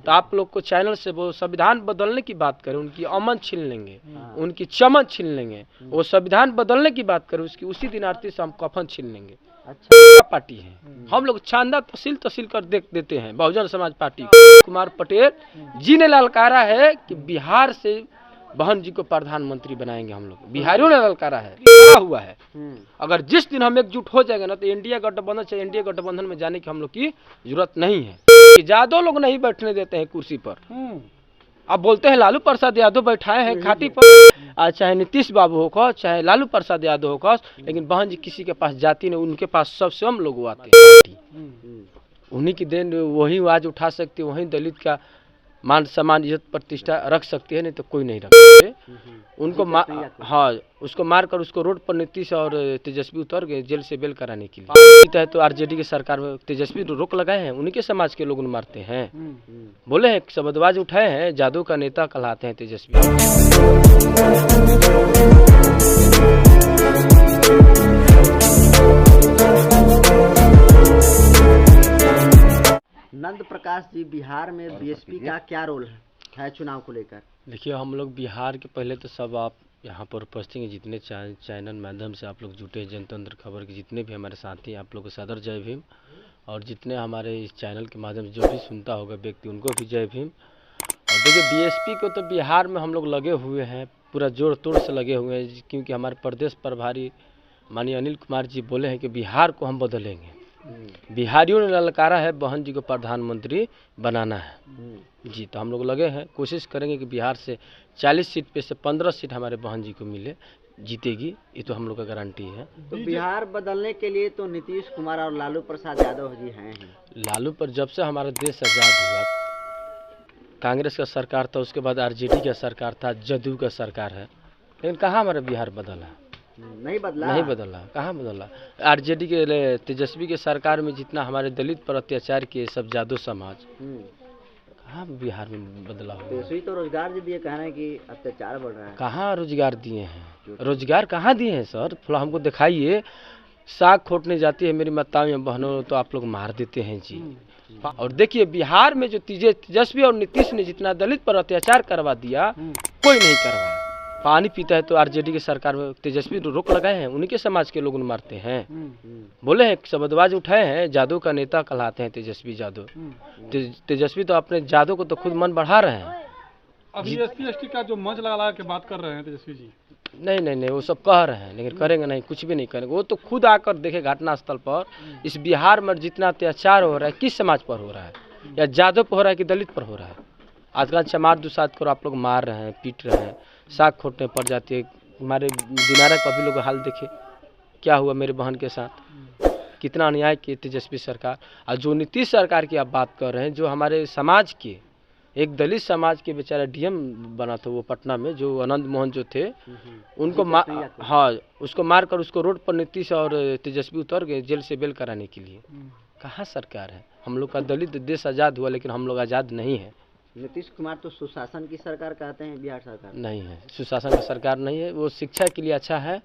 तो आप लोग को चैनल से वो संविधान बदलने की बात करें, उनकी अमन छीन लेंगे, उनकी चमन छीन लेंगे। वो संविधान बदलने की बात करें, उसकी उसी दिन आरती से हम कफन छीन लेंगे। अच्छा पार्टी है, हम लोग चांदा तहसील कर देख देते हैं बहुजन समाज पार्टी। कुमार पटेल जी ने ललकारा है कि बिहार से बहन जी को प्रधानमंत्री बनाएंगे हम लोग। बिहारियों ने ललकारा है, हुआ है। अगर जिस दिन हम एकजुट हो जाएंगे ना तो इंडिया गठबंधन से एनडीए गठबंधन में जाने की हम लोग की जरूरत नहीं है। यादव लोग नहीं बैठने देते हैं कुर्सी पर। अब बोलते हैं लालू प्रसाद यादव बैठाए हैं खाटी पर, चाहे नीतीश बाबू होकर चाहे लालू प्रसाद यादव होकर, लेकिन बहन जी किसी के पास जाती नहीं, उनके पास सब स्वयं लोग आते हैं। उन्हीं की देन वही आवाज उठा सकती है, वही दलित का मान सम्मान इज्जत प्रतिष्ठा रख सकती है, नहीं तो कोई नहीं रख सकते। उनको हाँ, उसको मारकर उसको रोड पर नीतीश और तेजस्वी उतर गए जेल से बेल कराने के लिए। तो आरजेडी की सरकार में तेजस्वी रोक लगाए हैं, उन्हीं के समाज के लोग मारते हैं। बोले हैं शब्दबाज उठाए हैं, जादू का नेता कहलाते हैं तेजस्वी। नंद प्रकाश जी, बिहार में बीएसपी का क्या रोल है चुनाव को लेकर? देखिए, हम लोग बिहार के पहले तो सब आप यहाँ पर उपस्थित हैं, जितने चैनल माध्यम से आप लोग जुटे हैं, जनतंत्र खबर के जितने भी हमारे साथी हैं, आप लोग को सदर जय भीम। और जितने हमारे इस चैनल के माध्यम से जो भी सुनता होगा व्यक्ति, उनको भी जय भीम। और देखिए, बीएसपी को तो बिहार में हम लोग लगे हुए हैं, पूरा जोड़ तोड़ से लगे हुए हैं, क्योंकि हमारे प्रदेश प्रभारी माननीय अनिल कुमार जी बोले हैं कि बिहार को हम बदलेंगे। बिहारियों ने ललकारा है बहन जी को प्रधानमंत्री बनाना है जी, तो हम लोग लगे हैं, कोशिश करेंगे कि बिहार से 40 सीट पे से 15 सीट हमारे बहन जी को मिले, जीतेगी, ये तो हम लोग का गारंटी है। तो बिहार बदलने के लिए तो नीतीश कुमार और लालू प्रसाद यादव जी हैं। लालू पर जब से हमारा देश आज़ाद हुआ, कांग्रेस का सरकार था, उसके बाद आरजेडी का सरकार था, जदयू का सरकार है, लेकिन कहाँ हमारा बिहार बदला? नहीं बदला, कहाँ बदला? आरजेडी के तेजस्वी के सरकार में जितना हमारे दलित पर अत्याचार किए सब जादू समाज, कहाँ बिहार में बदला हुआ? तेजस्वी तो रोजगार जी दिए, कह रहे हैं कि अत्याचार बढ़ रहा है। कहाँ रोजगार दिए हैं? रोजगार कहाँ दिए हैं सर? थोड़ा हमको दिखाइए। साग खोटने जाती है मेरी माताओं या बहनों तो आप लोग मार देते हैं जी। और देखिए, बिहार में जो तेजस्वी और नीतीश ने जितना दलित पर अत्याचार करवा दिया, कोई नहीं करवाया। पानी पीता है तो आरजेडी की सरकार में तेजस्वी रोक लगाए हैं, उन्हीं के समाज के लोग मारते हैं। बोले हैं शब्दबाज उठाए हैं, जादू का नेता कहलाते हैं तेजस्वी यादव। तेजस्वी तो अपने जादू को तो खुद मन बढ़ा रहे हैं। अभी SC/ST का जो मंच लगा के बात कर रहे हैं तेजस्वी जी, नहीं, वो सब कह रहे हैं, लेकिन करेंगे नहीं, कुछ भी नहीं करेंगे। वो तो खुद आकर देखे घटनास्थल पर, इस बिहार में जितना अत्याचार हो रहा है, किस समाज पर हो रहा है, या जादव पर हो रहा है कि दलित पर हो रहा है। आजकल चमार दुसाद को आप लोग मार रहे हैं, पीट रहे हैं, साग खोटने पड़ जाती है। हमारे दिनारा का भी लोग हाल देखे क्या हुआ मेरे बहन के साथ, कितना अन्याय किए तेजस्वी सरकार। और जो नीतीश सरकार की आप बात कर रहे हैं, जो हमारे समाज के एक दलित समाज के बेचारा डीएम बना था वो पटना में, जो आनंद मोहन जो थे, उनको हाँ, उसको मारकर उसको रोड पर नीतीश और तेजस्वी उतर गए जेल से बेल कराने के लिए। कहाँ सरकार है? हम लोग का दलित देश आज़ाद हुआ, लेकिन हम लोग आज़ाद नहीं है। नीतीश कुमार तो सुशासन की सरकार कहते हैं, बिहार सरकार नहीं है, सुशासन का सरकार नहीं है। वो शिक्षा के लिए अच्छा है,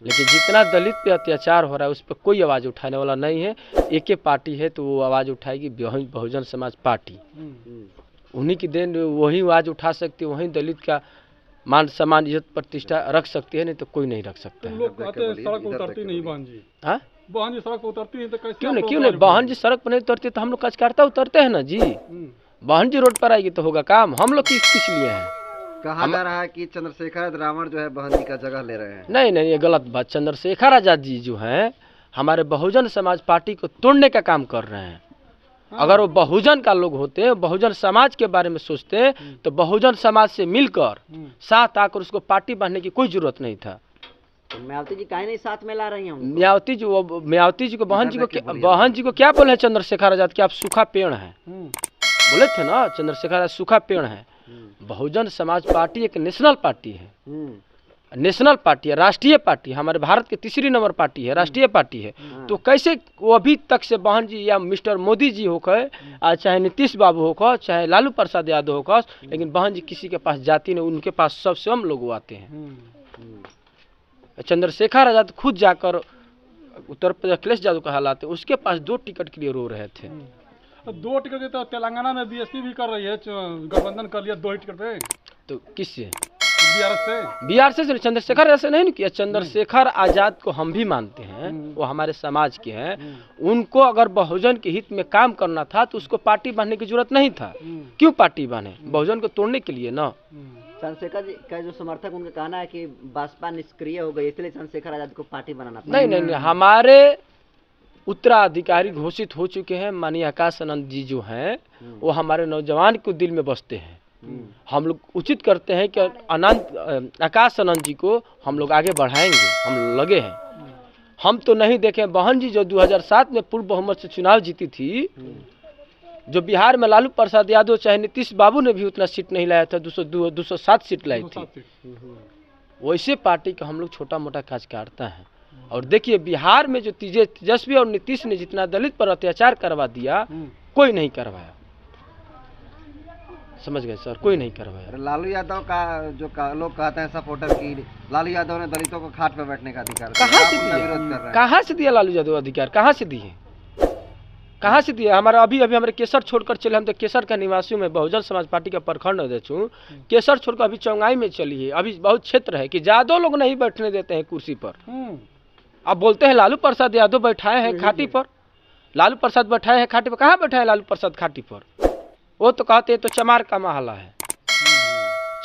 लेकिन जितना दलित पे अत्याचार हो रहा है उस पर कोई आवाज़ उठाने वाला नहीं है। एक ही पार्टी है तो वो आवाज़ उठाएगी, बहुजन समाज पार्टी। उन्हीं की देन वही आवाज़ उठा सकती है, वही दलित का मान सम्मान इज्जत प्रतिष्ठा रख सकती है, नहीं तो कोई नहीं रख सकता है। लोग कहते हैं सड़क पर उतरती नहीं बहन जी। हाँ, बहन जी सड़क पर उतरती नहीं तो कैसे? क्यों नहीं बहन जी सड़क पर नहीं उतरती तो हम लोग कार्यकर्ता उतरते हैं ना जी। बहन जी रोड पर आएगी तो होगा काम। हम लोग किस लिए हैं? कहा जा रहा है कि चंद्रशेखर रावण जो है बहन जी का जगह ले रहे हैं। नहीं, ये गलत बात। चंद्रशेखर आजाद जी जो हैं हमारे बहुजन समाज पार्टी को तोड़ने का काम कर रहे हैं। अगर वो बहुजन का लोग होते, बहुजन समाज के बारे में सोचते, तो बहुजन समाज से मिलकर साथ आकर उसको पार्टी बांधने की कोई जरूरत नहीं था। तो मायावती जी काहे नहीं साथ में ला रही हैं? मायावती जी को बहन जी को क्या बोले चंद्रशेखर आजाद कि आप सूखा पेड़ हैं, बोले थे ना चंद्रशेखर आजाद सूखा पेड़ है। बहुजन समाज पार्टी एक नेशनल पार्टी है, नेशनल पार्टी है, राष्ट्रीय पार्टी, हमारे भारत के तीसरी नंबर पार्टी है, राष्ट्रीय पार्टी है। तो कैसे वो अभी तक से बहन जी या मिस्टर मोदी जी होकर, चाहे नीतीश बाबू होकर, चाहे लालू प्रसाद यादव होकर, लेकिन बहन जी किसी के पास जाती नहीं, उनके पास सब स्वयं लोग आते हैं। चंद्रशेखर आजाद खुद जाकर उत्तर प्रदेश अखिलेश यादव का हालात है, उसके पास 2 टिकट के लिए रो रहे थे। तो 2 टिकट देते हो, तेलंगाना में बीएसपी भी कर रही है, गठबंधन कर लिया 2 ही टिकट पे तो किससे? बीआरएस से। बिहार से चंद्रशेखर ऐसे नहीं न किया। चंद्रशेखर आजाद को हम भी मानते हैं, वो हमारे समाज के हैं। उनको अगर बहुजन के हित में काम करना था तो उसको पार्टी बांधने की जरूरत नहीं था। क्यों पार्टी बांधे? बहुजन को तोड़ने के लिए ना। चंद्रशेखर जी का जो समर्थक उनका कहना है कि बसपा निष्क्रिय हो गई, इसलिए चंद्रशेखर आजाद को पार्टी बनाना पड़ा। नहीं, हमारे उत्तराधिकारी घोषित हो चुके हैं। माननीय आकाश आनंद जी जो हैं वो हमारे नौजवान को दिल में बसते हैं। हम लोग उचित करते हैं कि आकाश आनंद जी को हम लोग आगे बढ़ाएंगे, हम लगे हैं। हम तो नहीं देखे बहन जी जो 2007 में पूर्ण बहुमत से चुनाव जीती थी, जो बिहार में लालू प्रसाद यादव चाहे नीतीश बाबू ने भी उतना सीट नहीं लाया था, 207 सीट लाई थी। वैसे पार्टी का हम लोग छोटा मोटा काज काटता है। और देखिए बिहार में जो तेजस्वी और नीतीश ने जितना दलित पर अत्याचार करवा दिया, कोई नहीं करवाया। समझ गए सर? कोई नहीं करवाया। लालू यादव का जो लोग कहते हैं सपोर्टर की, लालू यादव ने दलितों को खाट पे बैठने का अधिकार कहाँ से दिया? कहाँ से दिया लालू यादव अधिकार? कहाँ से दिए? कहाँ से दिया? हमारा अभी हमारे केसर छोड़कर चले, हम तो केसर का निवासियों में बहुजन समाज पार्टी का प्रखंड अध्यक्ष हूँ। केसर छोड़कर अभी चौंगाई में चलिए, अभी बहुत क्षेत्र है कि ज्यादा लोग नहीं बैठने देते हैं कुर्सी पर। अब बोलते हैं लालू प्रसाद यादव बैठाए हैं खाटी पर, लालू प्रसाद बैठाए हैं खाटी पर। कहाँ बैठाए लालू प्रसाद खाटी पर? वो तो कहते हैं तो चमार का महला है,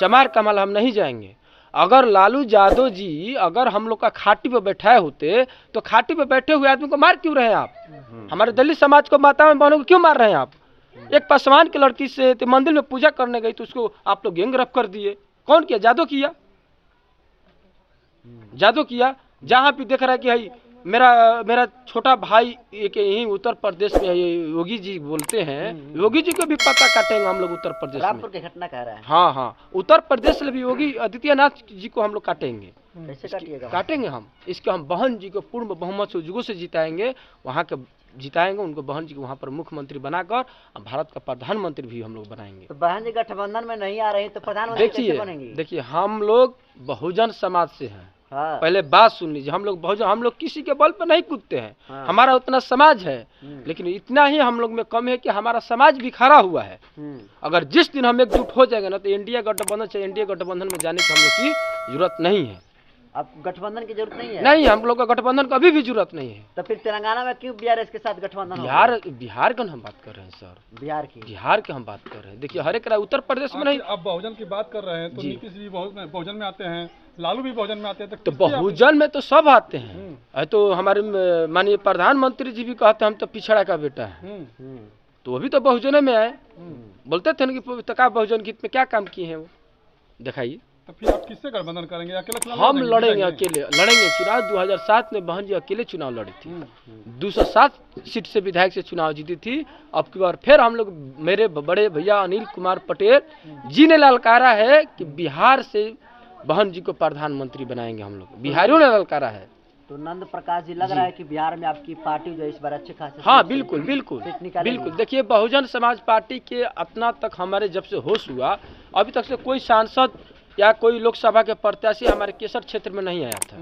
चमार का महल हम नहीं जाएंगे। अगर लालू यादव जी अगर हम लोग का खाटी पे बैठाए होते तो खाटी पे बैठे हुए आदमी को मार क्यों रहे हैं आप? हमारे दलित समाज को, माता में बहनों को क्यों मार रहे हैं आप? एक पासवान की लड़की से तो मंदिर में पूजा करने गई तो उसको आप लोग गैंगरेप कर दिए। कौन किया? यादव किया, यादव किया। जहाँ भी देख रहा है कि भाई मेरा छोटा भाई एक यही उत्तर प्रदेश में है, योगी जी बोलते हैं, योगी जी को भी पता काटेंगे हम लोग उत्तर प्रदेश में। रामपुर की घटना कह रहा है। हाँ, उत्तर प्रदेश में भी योगी आदित्यनाथ जी को हम लोग काटेंगे। कैसे काटिएगा? काटेंगे हम इसके, हम बहन जी को पूर्ण बहुमत से जुगों से जिताएंगे, वहाँ के जिताएंगे उनको, बहन जी को वहाँ पर मुख्यमंत्री बनाकर भारत का प्रधानमंत्री भी हम लोग बनाएंगे। तो बहन जी गठबंधन में नहीं आ रही तो प्रधानमंत्री कैसे बनेंगी? देखिए हम लोग बहुजन समाज से हैं। हाँ। पहले बात सुन लीजिए, हम लोग किसी के बल पर नहीं कूदते हैं। हाँ। हमारा उतना समाज है, लेकिन इतना ही हम लोग में कम है कि हमारा समाज भी खड़ा हुआ है। अगर जिस दिन हम एकजुट हो जाएंगे ना तो इंडिया गठबंधन से एनडीए गठबंधन में जाने की हम लोग की जरूरत नहीं है। अब गठबंधन की जरूरत नहीं है? नहीं, हम लोग का गठबंधन कभी भी जरूरत नहीं है। तो फिर तेलंगाना में क्यों बीआरएस के साथ गठबंधन? बिहार का हम बात कर रहे हैं सर, बिहार की हम बात कर रहे हैं। देखिए हर एक उत्तर प्रदेश में नहीं। अब बहुजन की बात कर रहे हैं तो नीतीश जी बहुजन में आते हैं, लालू भी बहुजन में आते हैं, तो बहुजन में तो सब आते हैं। तो हमारे माननीय प्रधानमंत्री जी भी कहते हैं हम तो पिछड़ा का बेटा है, तो वो भी तो बहुजन में आए। बोलते थे ना कि तका बहुजन के हित में क्या काम किए हैं वो, दिखाइए। तो फिर आप किससे गठबंधन करेंगे? अकेले चुनाव हम लड़ेंगे, अकेले लड़ेंगे चुनाव। 2007 में बहन जी अकेले चुनाव लड़ी थी, 207 सीट से विधायक से चुनाव जीती थी। अब की बार फिर हम लोग, मेरे बड़े भैया अनिल कुमार पटेल जी ने ललकारा है कि बिहार से बहन जी को प्रधानमंत्री बनाएंगे हम लोग, बिहारियों ने ललकारा है। तो नंद प्रकाश जी लग रहा है कि बिहार में आपकी पार्टी जो इस बार अच्छे खासे हाँ बिल्कुल। देखिए बहुजन समाज पार्टी के अपना तक हमारे जब से होश हुआ अभी तक से कोई सांसद या कोई लोकसभा के प्रत्याशी हमारे केसर क्षेत्र में नहीं आया था,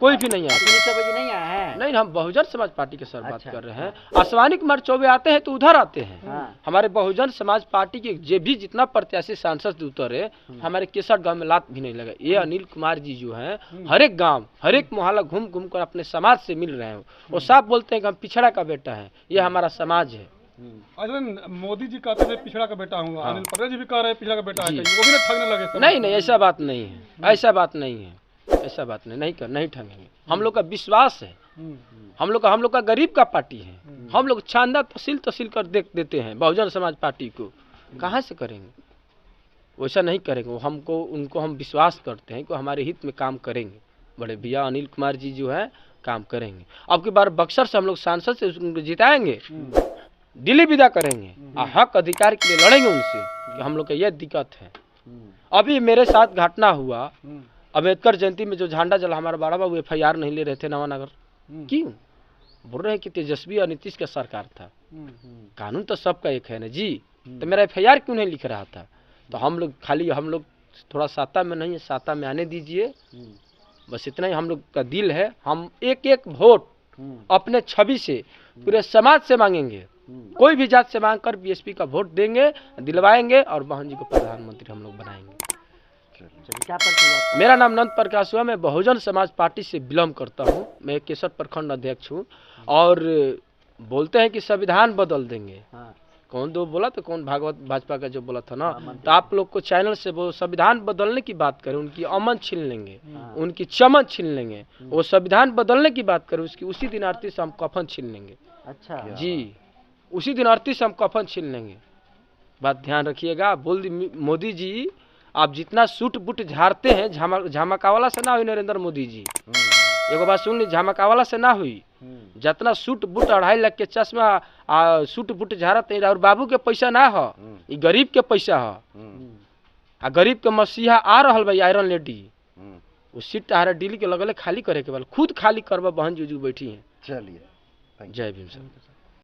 कोई भी नहीं आया था। नहीं आया है? नहीं, हम बहुजन समाज पार्टी के सर बात कर रहे हैं। अश्वानी कुमार चौबे आते हैं तो उधर आते हैं। हमारे बहुजन समाज पार्टी के जे भी जितना प्रत्याशी सांसद उतरे हमारे केसर गांव में लात भी नहीं लगा। ये अनिल कुमार जी जो हैं हर एक गांव हर एक मोहल्ला घूम घूम कर अपने समाज से मिल रहे हैं। वो साफ बोलते हैं कि हम पिछड़ा का बेटा है, ये हमारा समाज है। मोदी जी कहते थे पिछड़ा का बेटा हूँ, अनिल पटेल जी भी कह रहे हैं पिछड़ा का बेटा है, वो भी ना ठगने लगे? नहीं, ऐसा बात नहीं है, ऐसा बात नहीं ठगेंगे। हम लोग का विश्वास है, हम लोग का गरीब का पार्टी है। हम लोग चांदा तहसील कर देते हैं बहुजन समाज पार्टी को, कहाँ से करेंगे? वैसा नहीं करेंगे। उनको हम विश्वास करते हैं कि हमारे हित में काम करेंगे। बड़े भैया अनिल कुमार जी जो है काम करेंगे। अब की बार बक्सर से हम लोग सांसद से उनको जिताएंगे, दिल्ली विदा करेंगे, हक अधिकार के लिए लड़ेंगे उनसे कि हम लोग का यह दिक्कत है। अभी मेरे साथ घटना हुआ, अम्बेडकर जयंती में जो झंडा जला, हमारा बड़ा बाबू FIR नहीं ले रहे थे नवानगर। क्यों? बोल रहे हैं कि तेजस्वी और नीतीश का सरकार था, कानून तो सबका एक है ना जी, तो मेरा FIR क्यों नहीं लिख रहा था? तो हम लोग थोड़ा साता में नहीं है, साता में आने दीजिए, बस इतना ही हम लोग का दिल है। हम एक एक वोट अपने छवि से पूरे समाज से मांगेंगे। कोई भी जात से मांग कर बीएसपी का वोट देंगे, दिलवाएंगे और बहन जी को प्रधानमंत्री हम लोग बनाएंगे। चलिए, क्या परिचय हुआ आपका? मेरा नाम नंद प्रकाश हुआ, मैं बहुजन समाज पार्टी से बिलोंग करता हूँ, मैं केसर प्रखंड अध्यक्ष हूँ। और बोलते हैं कि संविधान बदल देंगे, हाँ, कौन दो बोला तो कौन भागवत भाजपा का जो बोला था ना, तो आप लोग को चैनल से वो संविधान बदलने की बात करें, उनकी अमन छीन लेंगे, उनकी चमन छीन लेंगे। वो संविधान बदलने की बात करें, उसकी उसी दिन आरती से हम कफन छीन लेंगे। अच्छा, जी, उसी दिन आरती से हम कफन छीन लेंगे। बात ध्यान रखिएगा। बोल दी मोदी जी, आप जितना सूट बूट झाड़ते हैं, झमकावाला से ना हुई नरेंद्र मोदी जी, एगो बात सुन ली, झमकावाला से ना हुई। जितना सूट बूट 2.5 लाख के चश्मा सूट बूट झाड़त है, और बाबू के पैसा ना हो, ये गरीब के पैसा हो। आ गरीब के मसीहा आ रहल भाई आयरन लेडी, वो सीट हमारा दिल्ली के लगले खाली करे के बाद खुद खाली करवा बहन जूजू बैठी हैं। चलिए, जय भीम सर।